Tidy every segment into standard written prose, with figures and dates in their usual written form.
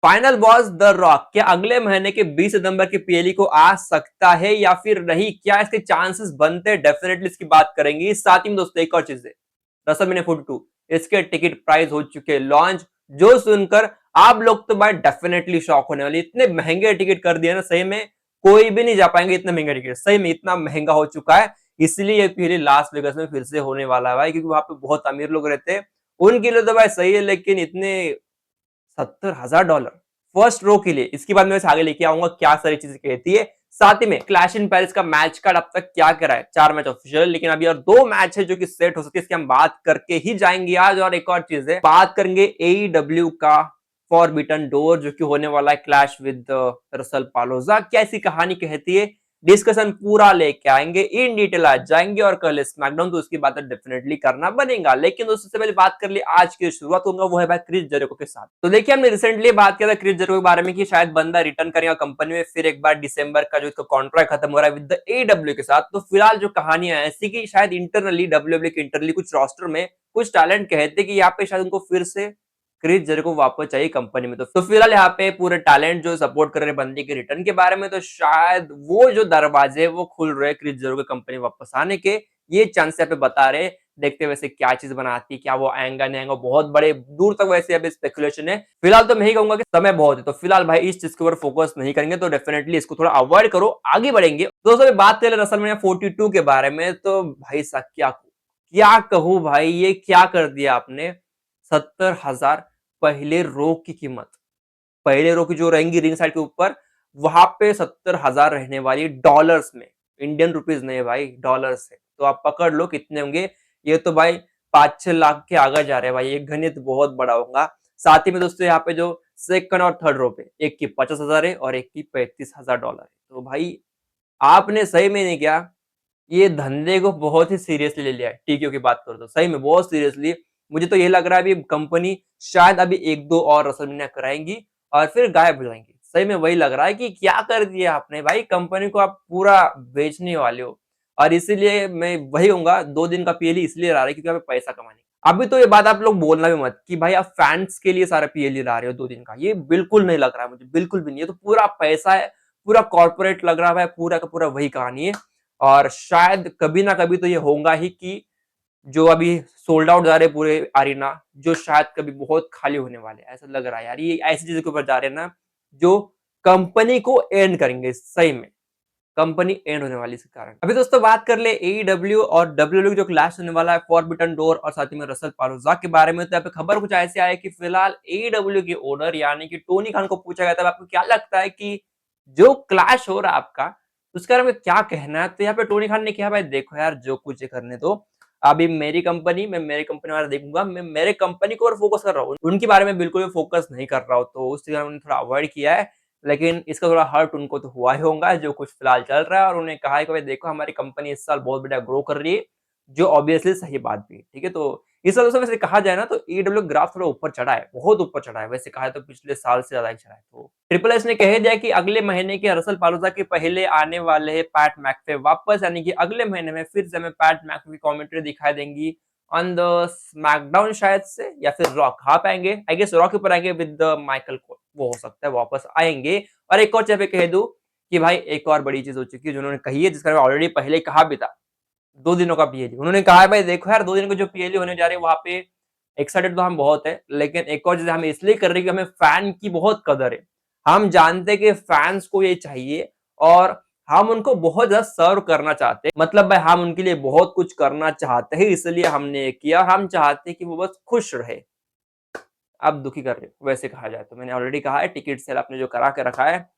Final boss the rock क्या अगले महीने के 20 सितंबर की पीएलई को आ सकता है या फिर नहीं, क्या इसके चांसेस बनते हैं? डेफिनेटली इसकी बात करेंगे। साथ ही में दोस्तों एक और चीज है, रेसलमेनिया 42 इसके टिकट प्राइस हो चुके लॉन्च, जो सुनकर आप लोग तो भाई डेफिनेटली शॉक होने वाले। इतने महंगे टिकट कर दिए ना, सही में कोई भी नहीं जा पाएंगे इतने महंगे टिकट, सही में इतना महंगा हो चुका है। इसलिए ये पीएलई लास वेगास में फिर से होने वाला है भाई, क्योंकि वहां पे बहुत अमीर लोग रहते हैं, उनके लिए तो भाई सही है, लेकिन इतने $70,000 फर्स्ट रो के लिए, इसके बाद मैं आगे लेके आऊंगा क्या सारी चीजें कहती है। साथ ही में क्लैश इन पेरिस का मैच कार्ड अब तक क्या करा है, 4 मैच ऑफिशियल, लेकिन अभी और 2 मैच है जो कि सेट हो सकते हैं, इसकी हम बात करके ही जाएंगे आज। और एक और चीज है, बात करेंगे एईडब्ल्यू का फॉरबिटन डोर जो कि होने वाला है क्लैश विद रसल पालोजा, क्या ऐसी कहानी कहती है, डिस्कशन पूरा लेके आएंगे, इन डिटेल आज जाएंगे। और कल स्मैकडाउन तो उसकी बात डेफिनेटली करना बनेगा, लेकिन दोस्तों से पहले बात कर ली आज की शुरुआत होगा वो है भाई क्रिस जेरिको के साथ। तो देखिए हमने रिसेंटली बात किया था क्रिस जेरिको के बारे में कि शायद बंदा रिटर्न करेगा कंपनी में, फिर एक बार दिसंबर का जो इसका कॉन्ट्रैक्ट खत्म हो रहा है विद द एडब्ल्यू के साथ। तो फिलहाल जो कहानियां है ऐसी कि शायद इंटरनली डब्ल्यूडब्ल्यू के इंटरनली कुछ रोस्टर में कुछ टैलेंट कहते कि यहाँ पे शायद उनको फिर से क्रिस जेरिको वापस चाहिए कंपनी में। तो फिलहाल यहाँ पे पूरे टैलेंट जो सपोर्ट कर रहे बंदे के रिटर्न के बारे में, तो शायद वो जो दरवाजे वो खुल रहे क्रिस जेरिको कंपनी वापस आने के, ये चांस यहाँ पे बता रहे। देखते वैसे क्या चीज बनाती, क्या वो आएगा नहीं आएगा, बहुत बड़े दूर तक वैसे अभी स्पेकुलेशन है। फिलहाल तो मैं ही कहूंगा कि समय बहुत है, तो फिलहाल भाई इस चीज के ऊपर फोकस नहीं करेंगे, तो डेफिनेटली इसको थोड़ा अवॉइड करो, आगे बढ़ेंगे। दोस्तों बात करें रेसलमेनिया 42 के बारे में, तो भाई साहब क्या कहूं भाई, ये क्या कर दिया आपने। 70,000 पहले रो की कीमत, पहले रो की जो रहेंगी रिंग साइड के ऊपर, वहां पे 70,000 रहने वाली डॉलर्स में, इंडियन रुपीज नहीं भाई, डॉलर्स है। तो आप पकड़ लो कितने होंगे, ये तो भाई 5-6 लाख के आगे जा रहे हैं भाई, ये गणित बहुत बड़ा होगा। साथ ही में दोस्तों यहाँ पे जो सेकंड और थर्ड रो पे, एक की 50,000 है और एक की $35,000 है। तो भाई आपने सही में नहीं किया, ये धंधे को बहुत ही सीरियसली ले लिया है। टीक्यू की बात करो तो सही में बहुत सीरियसली। मुझे तो ये लग रहा है अभी कंपनी शायद अभी 1-2 और रेसलमेनिया कराएंगी और फिर गायब हो जाएंगी। सही में वही लग रहा है कि क्या कर दिया आपने भाई, कंपनी को आप पूरा बेचने वाले हो। और इसीलिए मैं वही कहूंगा 2 दिन का पीएलई इसलिए ला रहे क्योंकि हमें पैसा कमाने। अभी तो ये बात आप लोग बोलना भी मत कि भाई आप फैंस के लिए सारा पीएलई ला रहे हो 2 दिन का, ये बिल्कुल नहीं लग रहा है मुझे, बिल्कुल भी नहीं। ये तो पूरा पैसा है, पूरा कॉर्पोरेट लग रहा है, पूरा का पूरा वही कहानी है। और शायद कभी ना कभी तो ये होगा ही कि जो अभी सोल्ड आउट जा रहे हैं पूरे अरीना, जो शायद कभी बहुत खाली होने वाले हैं, ऐसा लग रहा है यार। ये ऐसी चीजों के ऊपर जा रहे हैं ना जो कंपनी को एंड करेंगे, सही में कंपनी एंड होने वाली इसके कारण। अभी दोस्तों बात कर ले एईडब्ल्यू और डब्ल्यूडब्ल्यू जो क्लैश होने वाला है फॉरबिटन डोर और साथ ही में रसल पारोजा के बारे में। तो यहाँ पे खबर कुछ ऐसे आया कि फिलहाल एईडब्ल्यू के ओनर यानी कि टोनी खान को पूछा गया था आपको क्या लगता है कि जो क्लैश हो रहा है आपका, उसके बारे में क्या कहना है। तो यहाँ पे टोनी खान ने कहा भाई देखो यार जो कुछ करने दो, अभी मेरी कंपनी, मैं मेरी कंपनी वाला देखूंगा, मैं मेरे कंपनी को और फोकस कर रहा हूँ, उनके बारे में बिल्कुल भी फोकस नहीं कर रहा हूँ। तो उस चीज उन्होंने थोड़ा अवॉइड किया है, लेकिन इसका थोड़ा हर्ट उनको तो हुआ ही होगा जो कुछ फिलहाल चल रहा है। और उन्होंने कहा है कि भाई देखो हमारी कंपनी इस साल बहुत बढ़िया ग्रो कर रही है, जो ऑब्वियसली सही बात भी है, ठीक है। तो इस वजह से वैसे कहा जाए ना तो ईडब्ल्यू ग्राफ थोड़ा ऊपर चढ़ा है, बहुत ऊपर चढ़ा है, वैसे कहा है तो पिछले साल से ज्यादा ही चढ़ा है। तो ट्रिपल एच ने कह दिया कि अगले महीने के रसल पालोजा के पहले आने वाले हैं पैट मैकफे वापस, यानी कि अगले महीने में फिर से हमें पैट मैकफे की कमेंट्री दिखाई देंगी ऑन द स्मैकडाउन शायद से, या फिर रॉ कहाँ पे आएंगे, आई गेस रॉ के ऊपर आएंगे विद द माइकल कोल, वो हो सकता है वापस आएंगे। और एक और चीज पे कह दूं कि भाई एक और बड़ी चीज हो चुकी है जो उन्होंने कही है, जिसका मैं ऑलरेडी पहले कहा भी था, 2 दिनों का पीएलई उन्होंने कहा है भाई देखो यार 2 दिन का जो पीएलई होने जा रहे हैं वहां पे एक्साइटेड तो हम बहुत है, लेकिन एक और चीज हम इसलिए कर रहे हैं कि हमें फैन की बहुत कदर है। हम जानते हैं कि फैंस को ये चाहिए और हम उनको बहुत ज्यादा सर्व करना चाहते हैं, मतलब भाई हम उनके लिए बहुत कुछ करना चाहते हैं, इसलिए हमने ये किया। हम चाहते हैं कि वो बस खुश रहे। अब दुखी कर रहे हो वैसे कहा जाए तो मैंने ऑलरेडी कहा है, टिकट सेल आपने जो करा के रखा है,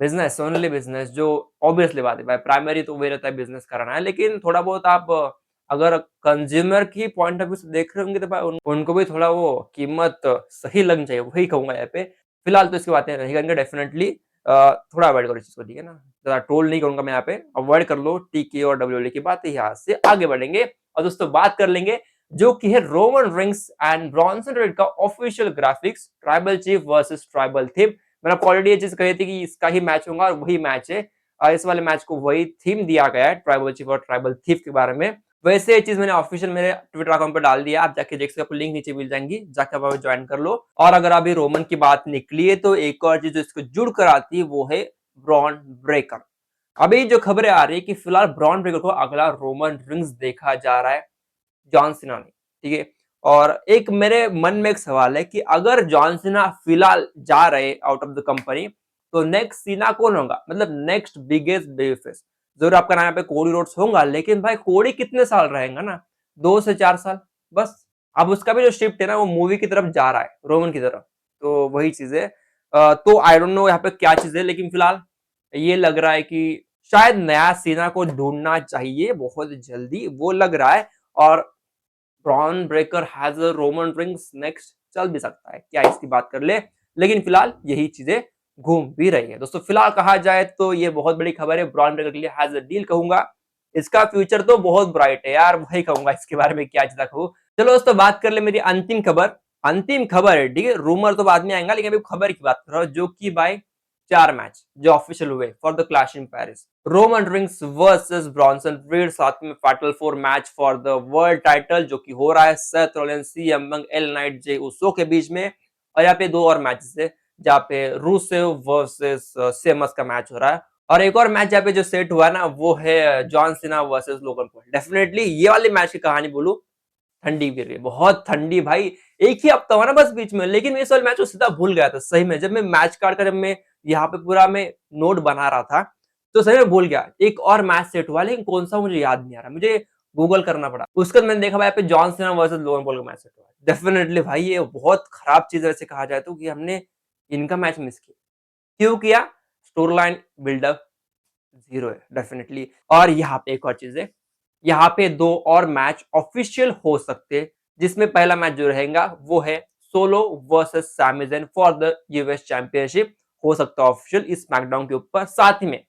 बिजनेस ओनली बिजनेस, जो ऑब्वियसली बात है भाई, प्राइमरी तो वही रहता है बिजनेस कराना है, लेकिन थोड़ा बहुत आप अगर कंज्यूमर की पॉइंट ऑफ व्यू से देख रहे होंगे तो भाई उनको भी थोड़ा वो कीमत सही लगनी चाहिए, वही कहूंगा यहाँ पे। फिलहाल तो इसकी बातें नहीं करेंगे डेफिनेटली, थोड़ा अवॉइड करो इस चीज को, ठीक है ना, ज्यादा ट्रोल नहीं करूंगा मैं यहाँ पे, अवॉइड कर लो टीके और डब्ल्यूएल की बातें, यहाँ से आगे बढ़ेंगे। और दोस्तों बात कर लेंगे जो कि है Roman Reigns and Bronson Reed का official graphics, tribal chief versus tribal theme. मैंने आपको ऑलरेडी ये चीज कही थी कि इसका ही मैच होगा और वही मैच है, इस वाले मैच को वही थीम दिया गया है ट्राइबल चीफ और ट्राइबल थीफ के बारे में। वैसे ये चीज मैंने ऑफिशियल मेरे ट्विटर अकाउंट पर डाल दिया, आप जाके देख सकते हो, आपको लिंक नीचे मिल जाएंगी, जाके आप ज्वाइन कर लो। और अगर अभी रोमन की बात निकली है तो एक और चीज जो इसको जुड़ कर आती है वो है ब्रॉन ब्रेकर। अभी जो खबरें आ रही है कि फिलहाल ब्रॉन ब्रेकर को अगला रोमन रिंग्स देखा जा रहा है जॉन सीना ने, ठीक है। और एक मेरे मन में एक सवाल है कि अगर जॉन सीना फिलहाल जा रहे आउट ऑफ द कंपनी तो नेक्स्ट सीना कौन होगा, मतलब नेक्स्ट बिगेस्ट बेबी फेस। जरूर आपका नाम यहाँ पे कोडी रोड्स होगा, लेकिन भाई कोडी कितने साल रहेगा ना, 2 से 4 साल बस। अब उसका भी जो शिफ्ट है ना वो मूवी की तरफ जा रहा है, रोमन की तरफ, तो वही चीज है। तो आई डोंट नो यहाँ पे क्या चीज है, लेकिन फिलहाल ये लग रहा है कि शायद नया सीना को ढूंढना चाहिए बहुत जल्दी, वो लग रहा है। और Bron Breakker has a Roman rings next, चल भी सकता है, क्या इसकी बात कर ले, लेकिन फिलहाल यही चीजें घूम भी रही है दोस्तों। फिलहाल कहा जाए तो ये बहुत बड़ी खबर है ब्रॉन ब्रेकर के लिए, हैज अ डील कहूंगा, इसका फ्यूचर तो बहुत ब्राइट है यार, वही कहूंगा, इसके बारे में क्या चीज कहूँ। चलो दोस्तों बात कर ले मेरी अंतिम खबर। अंतिम खबर है, ठीक है, रूमर तो बाद में आएगा, लेकिन अभी खबर की बात कर रहा हूँ, जो कि भाई 4 मैच जो ऑफिशियल हुए for the clash in Paris, Roman Reigns versus Bronson Reed, साथ में fatal 4 match for the world title जो कि हो रहा है Seth Rollins, CM Punk, L Knight, Jey Uso के बीच में। और यहाँ पे 2 और मैचेस है जहाँ पे रूसेव वर्सेस सेमस का मैच हो रहा है। और एक और मैच जहाँ पे जो सेट हुआ ना वो है John Cena versus Logan Paul. Definitely ये वाली मैच की कहानी बोलूं, ठंडी गिर रही है, बहुत ठंडी भाई। एक ही हफ्ता हुआ ना बस बीच में, लेकिन मैं इस वाले मैच को सीधा भूल गया था सही में। जब मैं मैच कार्ड का, जब मैं यहाँ पे पूरा मैं नोट बना रहा था तो सही में भूल गया। एक और मैच सेट हुआ, लेकिन कौन सा मुझे याद नहीं आ रहा, मुझे गूगल करना पड़ा। उसके बाद मैंने देखा भाई पे John Cena versus Logan Paul का मैच सेट हुआ। डेफिनेटली भाई ये बहुत खराब चीज है वैसे कहा जाए तो, कि हमने इनका मैच मिस किया। क्यों किया? स्टोरी लाइन बिल्डअप जीरो है डेफिनेटली। और यहाँ पे एक और चीज है, यहाँ पे 2 और मैच ऑफिशियल हो सकते हैं, जिसमें पहला मैच जो रहेगा वो है Solo versus Sami Zayn for the US championship, हो सकता है ऑफिशियल इस स्मैकडाउन के ऊपर। साथ ही में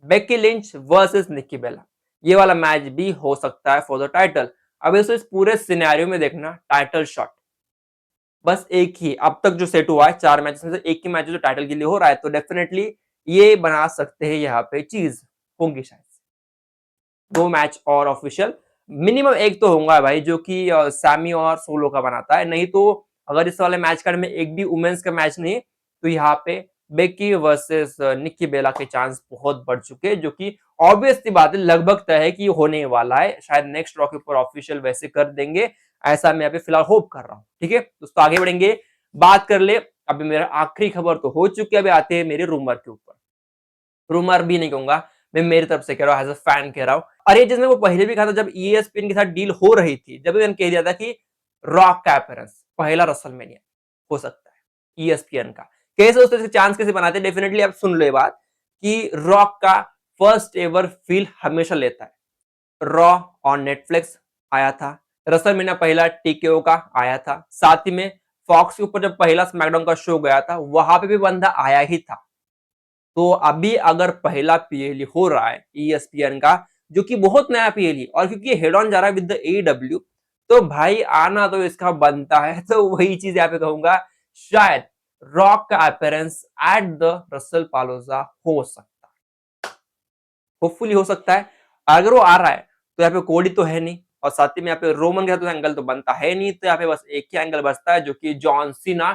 बेकी लिंच वर्सेस निक्की बेला, ये वाला मैच भी हो सकता है फॉर द टाइटल। अब इस पूरे सिनेरियो में देखना, टाइटल शॉट बस एक ही अब तक जो सेट हुआ है 4 मैच में से एक ही मैच जो टाइटल के लिए हो रहा है, तो डेफिनेटली ये बना सकते हैं यहाँ पे चीज होंगी शायद 2 मैच और ऑफिशियल, मिनिमम एक तो होगा भाई जो कि सैमी और सोलो का बनाता है। नहीं तो अगर इस वाले मैच कार्ड में एक भी वुमेन्स का मैच नहीं, तो यहाँ पे बेकी वर्सेस निक्की बेला के चांस बहुत बढ़ चुके हैं, जो कि ऑब्वियस सी बात है, लगभग तय है कि होने वाला है। शायद नेक्स्ट रॉ के ऊपर ऑफिशियल वैसे कर देंगे, ऐसा मैं यहाँ पे फिलहाल होप कर रहा हूँ। ठीक है दोस्तों, आगे बढ़ेंगे, बात कर ले। अभी मेरा आखिरी खबर तो हो चुकी है, अभी आते हैं मेरे रूमर के ऊपर। रूमर भी नहीं कहूंगा, मैं मेरी तरफ से कह रहा हूँ, एज अ फैन कह रहा हूँ। और ये जिसने वो पहले भी कहा था जब ESPN के साथ डील हो रही थी, जब मैंने कह दिया था कि रॉक का अपीयरेंस पहला रसलमेनिया हो सकता है ESPN का। कैसे उससे चांस कैसे बनाते हैं, डेफिनेटली आप सुन लो ये बात कि रॉक का फर्स्ट एवर फील हमेशा लेता है। रॉ ऑन नेटफ्लिक्स आया था, रसलमेनिया पहला TKO का आया था, साथ ही में फॉक्स के ऊपर जब पहला स्मैकडाउन का शो गया था वहां पे भी बंदा आया ही था। तो अभी अगर पहला पीएलई हो रहा है ESPN का, जो कि बहुत नया पीएलई, और क्योंकि हेड ऑन जा रहा है विद द AEW, तो भाई आना तो इसका बनता है। तो वही चीज यहाँ पे कहूंगा, शायद रॉक का अपीयरेंस एट द रसल पालोजा हो सकता है, होपफुली हो सकता है। अगर वो आ रहा है तो यहाँ पे कोडी तो है नहीं, और साथ ही में यहाँ पे रोमन का तो एंगल तो बनता है नहीं, तो यहाँ पे बस एक ही एंगल बचता है जो कि जॉन सीना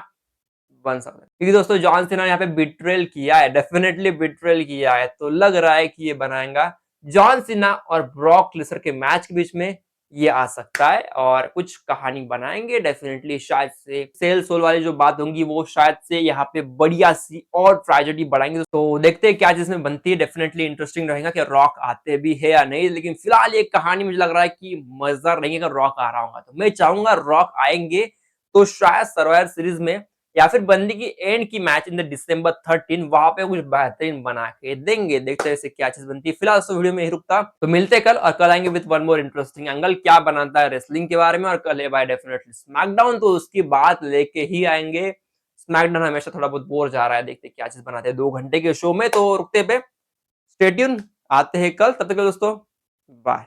बन सकता है। क्योंकि दोस्तों जॉन सीना ने यहाँ पे बिट्रेल किया है, डेफिनेटली बिट्रेल किया है, तो लग रहा है कि ये बनाएगा जॉन सीना और ब्रॉक लेसनर के मैच के बीच में ये आ सकता है, और कुछ कहानी बनाएंगे डेफिनेटली। शायद से सेल सोल वाली जो बात होंगी वो शायद से यहाँ पे बढ़िया सी और ट्रेजेडी बढ़ाएंगे। तो देखते हैं क्या जिसमें बनती है, डेफिनेटली इंटरेस्टिंग रहेगा कि रॉक आते भी है या नहीं। लेकिन फिलहाल ये कहानी मुझे लग रहा है कि मजेदार रहेगी अगर रॉक आ रहा होगा, तो मैं चाहूंगा रॉक आएंगे तो शायद सर्वाइवर सीरीज में, या फिर बंदी की एंड की मैच इन द December 13 वहां पे कुछ बेहतरीन बना के देंगे। देखते हैं इससे क्या चीज बनती है। फिलहाल इस वीडियो में ही रुकता, तो मिलते हैं कल, और कल आएंगे with one more interesting angle, क्या बनाता है रेसलिंग के बारे में। और कल है भाई डेफिनेटली स्मैकडाउन, तो उसकी बात लेके ही आएंगे। स्मैकडाउन हमेशा थोड़ा बहुत बोर जा रहा है, देखते क्या चीज बनाते हैं 2 घंटे के शो में। तो रुकते पे स्टे ट्यून, आते हैं कल, तब तक के दोस्तों बाय।